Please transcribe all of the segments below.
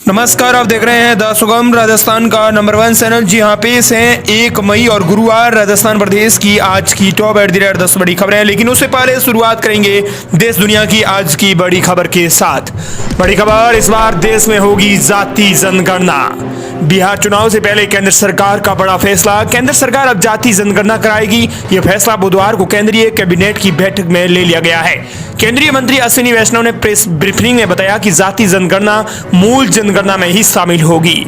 नमस्कार, आप देख रहे हैं द सुगम राजस्थान का नंबर 1 चैनल। जी हाँ, पेश है 1 मई और गुरुवार राजस्थान प्रदेश की आज की टॉप एट द रेट 10 बड़ी खबरें। लेकिन उससे पहले शुरुआत करेंगे देश दुनिया की आज की बड़ी खबर के साथ। बड़ी खबर, इस बार देश में होगी जाति जनगणना। बिहार चुनाव से पहले केंद्र सरकार का बड़ा फैसला। केंद्र सरकार अब जाति जनगणना कराएगी। यह फैसला बुधवार को केंद्रीय कैबिनेट की बैठक में ले लिया गया है। केंद्रीय मंत्री अश्विनी वैष्णव ने प्रेस ब्रीफिंग में बताया कि जाति जनगणना मूल जनगणना में ही शामिल होगी।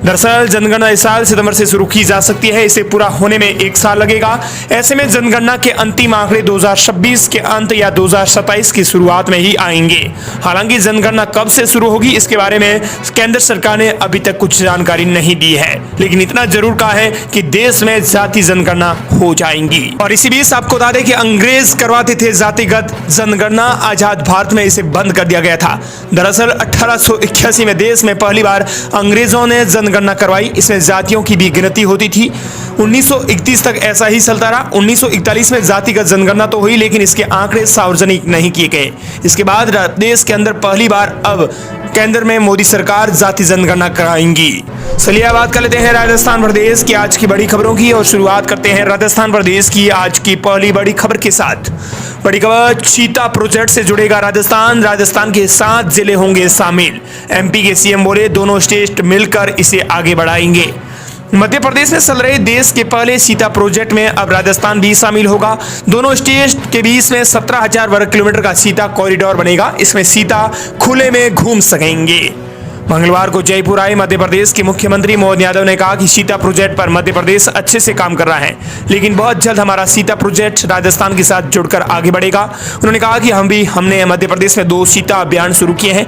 दरअसल जनगणना इस साल सितंबर से शुरू की जा सकती है। इसे पूरा होने में 1 साल लगेगा। ऐसे में जनगणना के अंतिम आंकड़े 2026 के अंत या 2027 की शुरुआत में ही आएंगे। हालांकि जनगणना कब से शुरू होगी इसके बारे में केंद्र सरकार ने अभी तक कुछ जानकारी नहीं दी है, लेकिन इतना जरूर कहा है कि देश में जाति जनगणना हो जाएंगी। और इसी बीच आपको बता दें कि अंग्रेज करवाते थे जातिगत जनगणना। आजाद भारत में इसे बंद कर दिया गया था। दरअसल 1881 में देश में पहली बार अंग्रेजों ने जनगणना करवाई। इसमें जातियों की भी गिनती होती थी। 1931 तक ऐसा ही चलता रहा। 1941 में जातिगत जनगणना तो हुई, लेकिन इसके आंकड़े सार्वजनिक नहीं किए गए। इसके बाद देश के अंदर पहली बार अब केंद्र में मोदी सरकार जाति जनगणना कराएंगी। चलिए बात कर लेते हैं राजस्थान प्रदेश की आज की बड़ी खबरों की और शुरुआत करते हैं राजस्थान प्रदेश की आज की पहली बड़ी खबर के साथ। बड़ी खबर, चीता प्रोजेक्ट से जुड़ेगा राजस्थान। राजस्थान के 7 जिले होंगे शामिल। एमपी के सीएम बोले दोनों स्टेट मिलकर इसे आगे बढ़ाएंगे। मध्य प्रदेश में चल रहे देश के पहले सीता प्रोजेक्ट में अब राजस्थान भी शामिल होगा। दोनों स्टेट के बीच में 17,000 वर्ग किलोमीटर का सीता कॉरिडोर बनेगा। इसमें सीता खुले में घूम सकेंगे। मंगलवार को जयपुर आए मध्य प्रदेश के मुख्यमंत्री मोहन यादव ने कहा कि सीता प्रोजेक्ट पर मध्य प्रदेश अच्छे से काम कर रहा है, लेकिन बहुत जल्द हमारा सीता प्रोजेक्ट राजस्थान के साथ जुड़कर आगे बढ़ेगा। उन्होंने कहा कि हमने मध्य प्रदेश में 2 सीता अभियान शुरू किए हैं।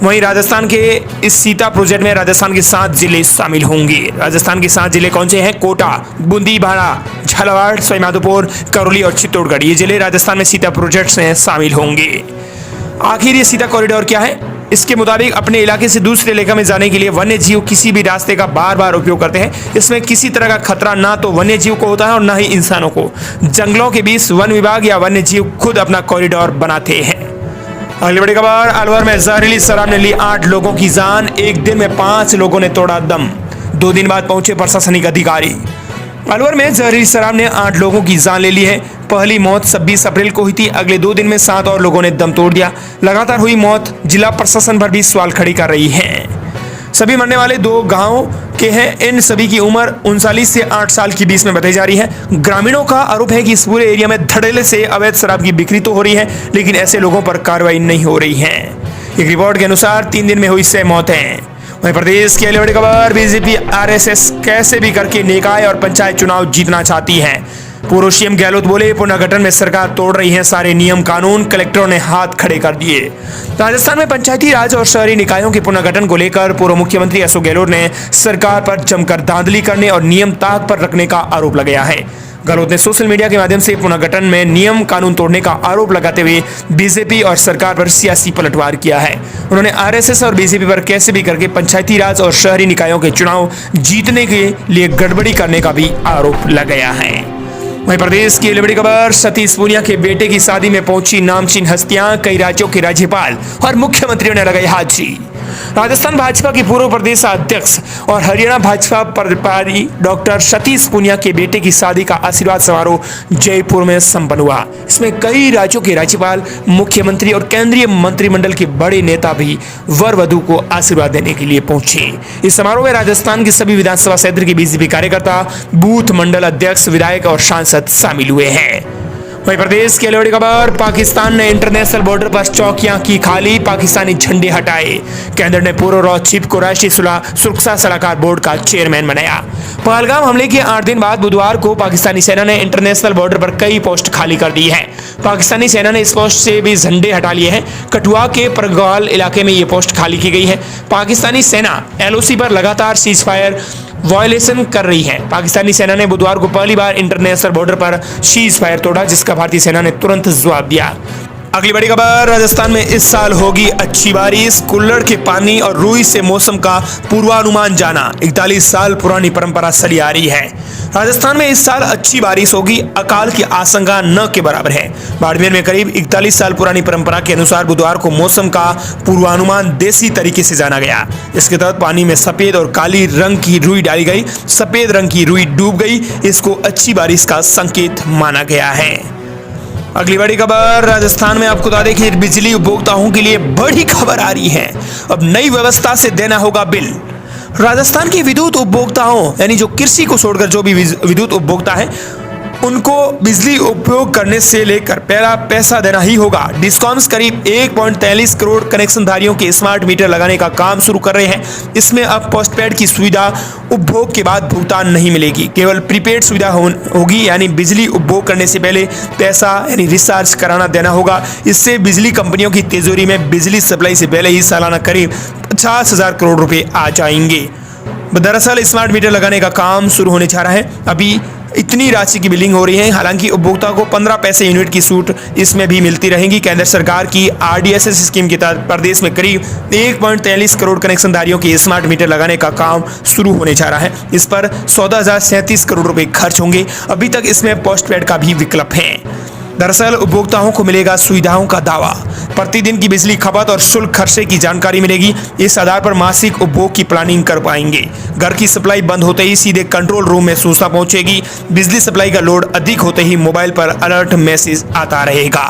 वहीं राजस्थान के इस सीता प्रोजेक्ट में राजस्थान के 7 जिले शामिल होंगे। राजस्थान के 7 जिले कौन से हैं? कोटा, बूंदी, भाड़ा, झालावाड़, सवाईमाधोपुर, करौली और चित्तौड़गढ़। ये जिले राजस्थान में सीता प्रोजेक्ट में शामिल होंगे। आखिर ये सीता कॉरिडोर क्या है? इसके मुताबिक अपने इलाके से दूसरे इलाके में जाने के लिए वन्य जीव किसी भी रास्ते का बार बार उपयोग करते हैं। इसमें किसी तरह का खतरा ना तो वन्य जीव को होता है और ना ही इंसानों को। जंगलों के बीच वन विभाग या वन्य जीव खुद अपना कॉरिडोर बनाते हैं। अगली बड़ी खबर, अलवर में जहरीली शराब ने ली 8 लोगों की जान। एक दिन में 5 लोगों ने तोड़ा दम। 2 दिन बाद पहुंचे प्रशासनिक अधिकारी। अलवर में जहरीली शराब ने 8 लोगों की जान ले ली है। पहली मौत 26 अप्रैल को हुई थी। अगले 2 दिन में 7 और लोगों ने दम तोड़ दिया। लगातार हुई मौत जिला प्रशासन पर भी सवाल खड़ी कर रही है। सभी मरने वाले 2 गांव के हैं। इन सभी की उम्र 39 से 8 साल के बीच में बताई जा रही है। ग्रामीणों का आरोप है कि इस पूरे एरिया में धड़ल्ले से अवैध शराब की बिक्री तो हो रही है, लेकिन ऐसे लोगों पर कार्रवाई नहीं हो रही है। एक रिपोर्ट के अनुसार 3 दिन में हुई 6 मौतें। वहीं प्रदेश की अगली बड़ी खबर, बीजेपी आरएसएस कैसे भी करके निकाय और पंचायत चुनाव जीतना चाहती है। पूर्व सीएम गहलोत बोले पुनर्गठन में सरकार तोड़ रही है सारे नियम कानून। कलेक्टरों ने हाथ खड़े कर दिए। राजस्थान में पंचायती राज और शहरी निकायों के पुनर्गठन को लेकर पूर्व मुख्यमंत्री अशोक गहलोत ने सरकार पर जमकर धांधली करने और नियम ताक पर रखने का आरोप लगाया है। गहलोत ने सोशल मीडिया के माध्यम से पुनर्गठन में नियम कानून तोड़ने का आरोप लगाते हुए बीजेपी और सरकार पर सियासी पलटवार किया है। उन्होंने आरएसएस और बीजेपी पर कैसे भी करके पंचायती राज और शहरी निकायों के चुनाव जीतने के लिए गड़बड़ी करने का भी आरोप लगाया है। वहीं प्रदेश की बड़ी खबर, सतीश पूनिया के बेटे की शादी में पहुंची नामचीन हस्तियां। कई राज्यों के राज्यपाल और मुख्यमंत्रियों ने लगाई हाजिरी। राजस्थान भाजपा के पूर्व प्रदेश अध्यक्ष और हरियाणा भाजपा प्रभारी डॉक्टर सतीश पूनिया के बेटे की शादी का आशीर्वाद समारोह जयपुर में संपन्न हुआ। इसमें कई राज्यों के राज्यपाल, मुख्यमंत्री और केंद्रीय मंत्रिमंडल के बड़े नेता भी वर वधू को आशीर्वाद देने के लिए पहुंचे। इस समारोह में राजस्थान के सभी विधानसभा क्षेत्र के बीजेपी कार्यकर्ता, बूथ मंडल अध्यक्ष, विधायक और सांसद शामिल हुए हैं। वहीं प्रदेश की बड़ी खबर, पाकिस्तान ने इंटरनेशनल बॉर्डर पर चौकियां की खाली, पाकिस्तानी झंडे हटाए। केंद्र ने पूर्व रॉ चीफ को राष्ट्रीय सुरक्षा सलाहकार बोर्ड का चेयरमैन बनाया। पहलगाम हमले के 8 दिन बाद बुधवार को पाकिस्तानी सेना ने इंटरनेशनल बॉर्डर पर कई पोस्ट खाली कर दी है। पाकिस्तानी सेना ने इस पोस्ट से भी झंडे हटा लिए हैं। कठुआ के परगवाल इलाके में ये पोस्ट खाली की गई है। पाकिस्तानी सेना एलओसी पर लगातार सीज फायर वायलेशन कर रही है। पाकिस्तानी सेना ने बुधवार को पहली बार इंटरनेशनल बॉर्डर पर सीज फायर तोड़ा, जिसका भारतीय सेना ने तुरंत जवाब दिया। अगली बड़ी खबर, राजस्थान में इस साल होगी अच्छी बारिश। कुल्लड़ के पानी और रूई से मौसम का पूर्वानुमान जाना। 41 साल पुरानी परंपरा चली आ रही है। राजस्थान में इस साल अच्छी बारिश होगी, अकाल की आशंका न के बराबर है। बाड़मेर में करीब 41 साल पुरानी परंपरा के अनुसार बुधवार को मौसम का पूर्वानुमान देसी तरीके से जाना गया। इसके तहत पानी में सफेद और काली रंग की रुई डाली गई। सफेद रंग की रुई डूब गई, इसको अच्छी बारिश का संकेत माना गया है। अगली बड़ी खबर, राजस्थान में आपको बता दें कि बिजली उपभोक्ताओं के लिए बड़ी खबर आ रही है। अब नई व्यवस्था से देना होगा बिल। राजस्थान के विद्युत उपभोक्ताओं यानी जो कृषि को छोड़कर जो भी विद्युत उपभोक्ता है उनको बिजली उपयोग करने से लेकर पहला पैसा देना ही होगा। डिस्कॉम्स करीब 1.43 करोड़ कनेक्शनधारियों के स्मार्ट मीटर लगाने का काम शुरू कर रहे हैं। इसमें अब पोस्टपेड की सुविधा उपभोग के बाद भुगतान नहीं मिलेगी, केवल प्रीपेड सुविधा होगी, यानी बिजली उपभोग करने से पहले पैसा यानी रिचार्ज कराना देना होगा। इससे बिजली कंपनियों की तिजोरी में बिजली सप्लाई से पहले ही सालाना करीब 50,000 करोड़ रुपए आ जाएंगे। दरअसल स्मार्ट मीटर लगाने का काम शुरू होने जा रहा है। अभी इतनी राशि की बिलिंग हो रही है, हालांकि उपभोक्ता को 15 पैसे यूनिट की छूट इसमें भी मिलती रहेगी। केंद्र सरकार की RDSS स्कीम के तहत प्रदेश में करीब 1.43 करोड़ कनेक्शनधारियों के स्मार्ट मीटर लगाने का काम शुरू होने जा रहा है। इस पर 14,037 करोड़ रुपए खर्च होंगे। अभी तक इसमें पोस्टपेड का भी विकल्प है। दरअसल उपभोक्ताओं को मिलेगा सुविधाओं का दावा, प्रतिदिन की बिजली खपत और शुल्क खर्चे की जानकारी मिलेगी। इस आधार पर मासिक उपभोग की प्लानिंग कर पाएंगे। घर की सप्लाई बंद होते ही सीधे कंट्रोल रूम में सूचना पहुंचेगी। बिजली सप्लाई का लोड अधिक होते ही मोबाइल पर अलर्ट मैसेज आता रहेगा।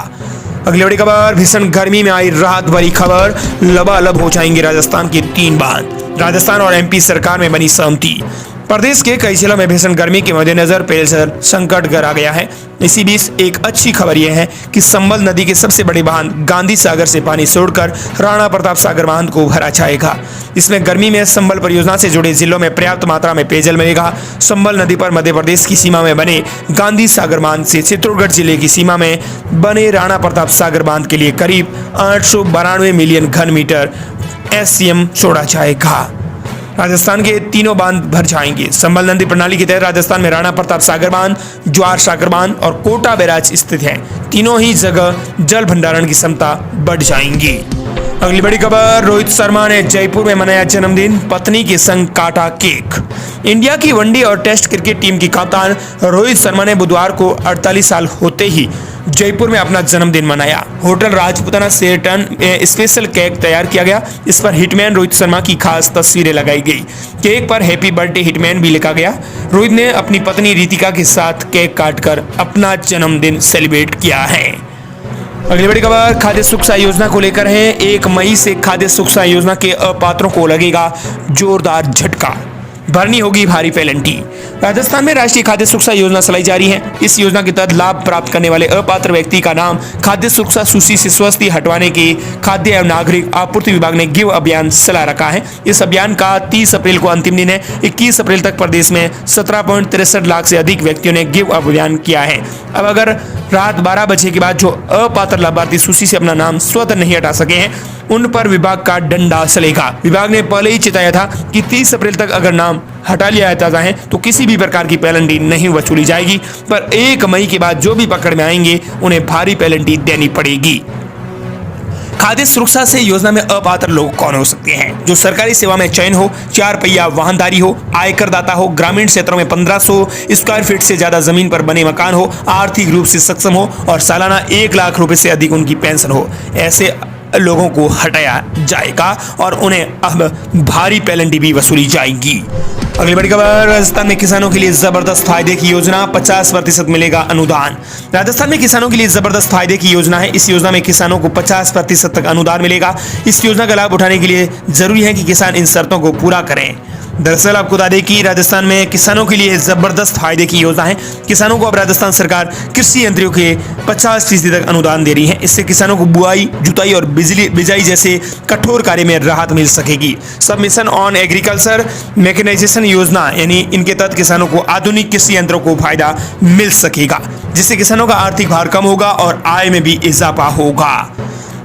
अगली बड़ी खबर, भीषण गर्मी में आई राहत भरी खबर, लबालब हो जाएंगे राजस्थान के 3 बांध। राजस्थान और MP सरकार में बनी सहमति। प्रदेश के कई जिलों में भीषण गर्मी के मद्देनजर पेयजल संकट गहरा गया है। इसी बीच एक अच्छी खबर यह है कि संबल नदी के सबसे बड़े बांध गांधी सागर से पानी छोड़कर राणा प्रताप सागर बांध को भरा जाएगा। इसमें गर्मी में संबल परियोजना से जुड़े जिलों में पर्याप्त मात्रा में पेयजल मिलेगा। संबल नदी पर मध्य प्रदेश की सीमा में बने गांधी सागर बांध से चित्तौड़गढ़ जिले की सीमा में बने राणा प्रताप सागर बांध के लिए करीब 892 मिलियन घन मीटर SCM छोड़ा जाएगा। राजस्थान के तीनों बांध भर जाएंगे। संबल नदी प्रणाली के तहत राजस्थान में राणा प्रताप सागर बांध, ज्वार सागर बांध और कोटा बैराज स्थित है। तीनों ही जगह जल भंडारण की क्षमता बढ़ जाएंगी। अगली बड़ी खबर, रोहित शर्मा ने जयपुर में मनाया जन्मदिन, पत्नी के संग काटा केक। इंडिया की वनडे और टेस्ट क्रिकेट टीम की कप्तान रोहित शर्मा ने बुधवार को 48 साल होते ही जयपुर में अपना जन्मदिन मनाया। होटल राजपुताना शेरटन में स्पेशल केक तैयार किया गया। इस पर हिटमैन रोहित शर्मा की खास तस्वीरें लगाई गई। केक पर हैप्पी बर्थडे हिटमैन भी लिखा गया। रोहित ने अपनी पत्नी रितिका के साथ केक काटकर अपना जन्मदिन सेलिब्रेट किया है। अगली बड़ी खबर, खाद्य सुरक्षा योजना को लेकर है। 1 मई से खाद्य सुरक्षा योजना के अपात्रों को लगेगा जोरदार झटका, भरनी होगी भारी पेनल्टी। राजस्थान में राष्ट्रीय खाद्य सुरक्षा योजना चलाई जा रही है। इस योजना के तहत लाभ प्राप्त करने वाले अपात्र व्यक्ति का नाम खाद्य सुरक्षा सूची से स्वस्ति हटवाने की खाद्य एवं नागरिक आपूर्ति विभाग ने गिव अभियान चला रखा है। इस अभियान का 30 अप्रैल को अंतिम दिन है। 21 अप्रैल तक प्रदेश में 17.63 लाख से अधिक व्यक्तियों ने गिव अभियान किया है। अब अगर रात 12 बजे के बाद जो अपात्र लाभार्थी सूची से अपना नाम स्वतः नहीं हटा सके हैं, उन पर विभाग का डंडा चलेगा। विभाग ने पहले ही चेताया था कि 30 अप्रैल तक अगर नाम हटा लिया जाता है तो किसी भी प्रकार की पेनल्टी नहीं वसूली जाएगी, पर 1 मई के बाद जो भी पकड़ में आएंगे उन्हें भारी पेनल्टी देनी पड़ेगी। खाद्य सुरक्षा से योजना में अपात्र लोग कौन हो सकते हैं? जो सरकारी सेवा में चयन हो, 4 पहिया वाहनधारी हो, आयकरदाता हो, ग्रामीण क्षेत्रों में 1500 स्क्वायर फीट से ज्यादा जमीन पर बने मकान हो, आर्थिक रूप से सक्षम हो और सालाना 1 लाख रुपए से अधिक उनकी पेंशन हो, ऐसे लोगों को हटाया जाएगा और उन्हें अब भारी पेनल्टी भी वसूली जाएगी। अगली बड़ी खबर, राजस्थान में किसानों के लिए जबरदस्त फायदे की योजना, 50% मिलेगा अनुदान। राजस्थान में किसानों के लिए जबरदस्त फायदे की योजना है। इस योजना में किसानों को 50% तक अनुदान मिलेगा। इस योजना का लाभ उठाने के लिए जरूरी है कि किसान इन शर्तों को पूरा करें। दरअसल आपको बता दें कि राजस्थान में किसानों के लिए जबरदस्त फायदे की योजना है। किसानों को अब राजस्थान सरकार कृषि यंत्रों के 50% तक अनुदान दे रही है। इससे किसानों को बुआई, जुताई और बिजाई जैसे कठोर कार्य में राहत मिल सकेगी। सबमिशन ऑन एग्रीकल्चर मैकेनाइजेशन योजना यानी इनके तहत किसानों को आधुनिक कृषि यंत्रों को फायदा मिल सकेगा, जिससे किसानों का आर्थिक भार कम होगा और आय में भी इजाफा होगा।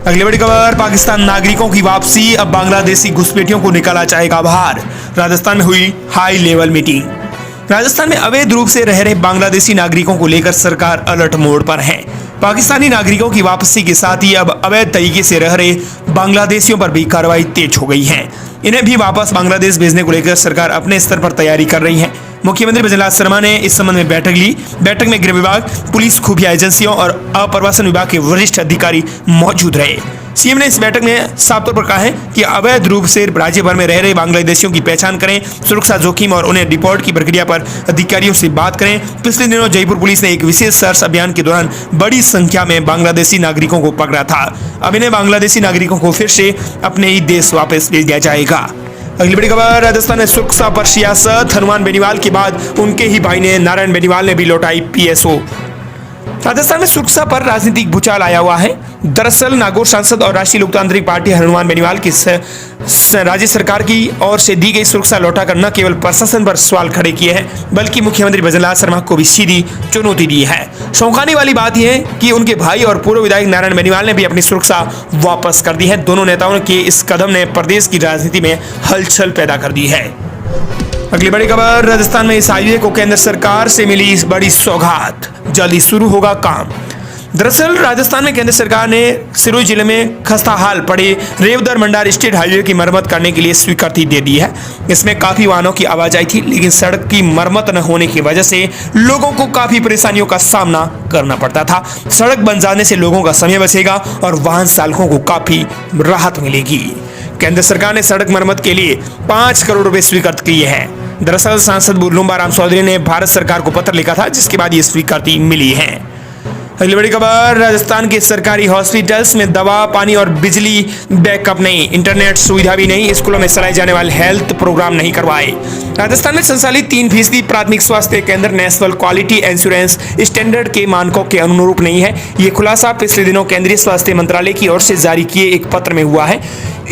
अगली बड़ी खबर, पाकिस्तान नागरिकों की वापसी, अब बांग्लादेशी घुसपैठियों को निकाला जाएगा बाहर। राजस्थान में हुई हाई लेवल मीटिंग। राजस्थान में अवैध रूप से रह रहे बांग्लादेशी नागरिकों को लेकर सरकार अलर्ट मोड पर है। पाकिस्तानी नागरिकों की वापसी के साथ ही अब अवैध तरीके से रह रहे बांग्लादेशियों पर भी कार्रवाई तेज हो गई है। इन्हें भी वापस बांग्लादेश भेजने को लेकर सरकार अपने स्तर पर तैयारी कर रही है। मुख्यमंत्री भजनलाल शर्मा ने इस संबंध में बैठक ली। बैठक में गृह विभाग, पुलिस, खुफिया एजेंसियों और अप्रवासन विभाग के वरिष्ठ अधिकारी मौजूद रहे। सीएम ने इस बैठक में साफ तौर पर कहा है कि अवैध रूप से राज्य भर में रह रहे बांग्लादेशियों की पहचान करें, सुरक्षा जोखिम और उन्हें डिपोर्ट की प्रक्रिया पर अधिकारियों से बात करें। पिछले दिनों जयपुर पुलिस ने एक विशेष सर्च अभियान के दौरान बड़ी संख्या में बांग्लादेशी नागरिकों को पकड़ा था। अब इन्हें बांग्लादेशी नागरिकों को फिर से अपने ही देश वापस भेज दिया जाएगा। अगली बड़ी खबर, राजस्थान में सुरक्षा पर सियासत। हनुमान बेनीवाल के बाद उनके ही भाई ने नारायण बेनीवाल ने भी लौटाई पीएसओ। राजस्थान में सुरक्षा पर राजनीतिक भूचाल आया हुआ है। दरअसल नागौर सांसद और राष्ट्रीय लोकतांत्रिक पार्टी हनुमान बेनीवाल की राज्य सरकार की ओर से दी गई सुरक्षा लौटाकर न केवल प्रशासन पर सवाल खड़े किए हैं, बल्कि मुख्यमंत्री भजनलाल शर्मा को भी सीधी चुनौती दी है। चौंकाने वाली बात यह है कि उनके भाई और पूर्व विधायक नारायण बेनीवाल ने भी अपनी सुरक्षा वापस कर दी है। दोनों नेताओं के इस कदम ने प्रदेश की राजनीति में हलचल पैदा कर दी है। अगली बड़ी खबर, राजस्थान में इस हाईवे को केंद्र सरकार से मिली इस बड़ी सौगात, जल्दी शुरू होगा काम। दरअसल राजस्थान में केंद्र सरकार ने सिरोही जिले में खस्ताहाल पड़े रेवदर मंडार स्टेट हाईवे की मरम्मत करने के लिए स्वीकृति दे दी है। इसमें काफी वाहनों की आवाजाही थी, लेकिन सड़क की मरम्मत न होने की वजह से लोगों को काफी परेशानियों का सामना करना पड़ता था। सड़क बन जाने से लोगों का समय बचेगा और वाहन चालकों को काफी राहत मिलेगी। केंद्र सरकार ने सड़क मरम्मत के लिए 5 करोड़ रुपए स्वीकृत किए हैं। दरअसल सांसद लुम्बा राम चौधरी ने भारत सरकार को पत्र लिखा था, जिसके बाद ये स्वीकृति मिली है। अगली बड़ी खबर, राजस्थान के सरकारी हॉस्पिटल्स में दवा, पानी और बिजली बैकअप नहीं, इंटरनेट सुविधा भी नहीं, स्कूलों में चलाए जाने वाले हेल्थ प्रोग्राम नहीं करवाए। राजस्थान में संचालित 3% प्राथमिक स्वास्थ्य केंद्र नेशनल क्वालिटी इंश्योरेंस स्टैंडर्ड के मानकों के अनुरूप नहीं है। ये खुलासा पिछले दिनों केंद्रीय स्वास्थ्य मंत्रालय की ओर से जारी किए एक पत्र में हुआ है।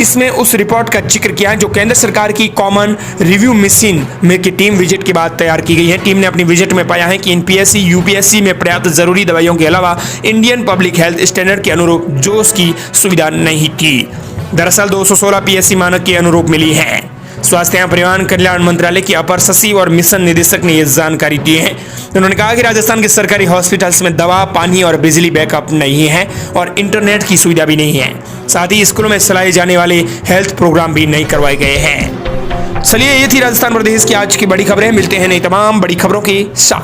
इसमें उस रिपोर्ट का जिक्र किया है जो केंद्र सरकार की कॉमन रिव्यू मिशन में की टीम विजिट के बाद तैयार की गई है। टीम ने अपनी विजिट में पाया है कि एनपीएससी, यूपीएससी में पर्याप्त जरूरी दवाइयों के अलावा इंडियन पब्लिक हेल्थ स्टैंडर्ड के अनुरूप जोश की सुविधा नहीं थी। दरअसल 216 पीएससी मानक के अनुरूप मिली है। स्वास्थ्य एवं परिवहन कल्याण मंत्रालय के अपर सचिव और मिशन निदेशक ने यह जानकारी दी है। उन्होंने कहा कि राजस्थान के सरकारी हॉस्पिटल्स में दवा, पानी और बिजली बैकअप नहीं है और इंटरनेट की सुविधा भी नहीं है। साथ ही स्कूलों में चलाए जाने वाले हेल्थ प्रोग्राम भी नहीं करवाए गए हैं। चलिए, ये थी राजस्थान प्रदेश की आज की बड़ी खबरें। मिलते हैं नई तमाम बड़ी खबरों के साथ।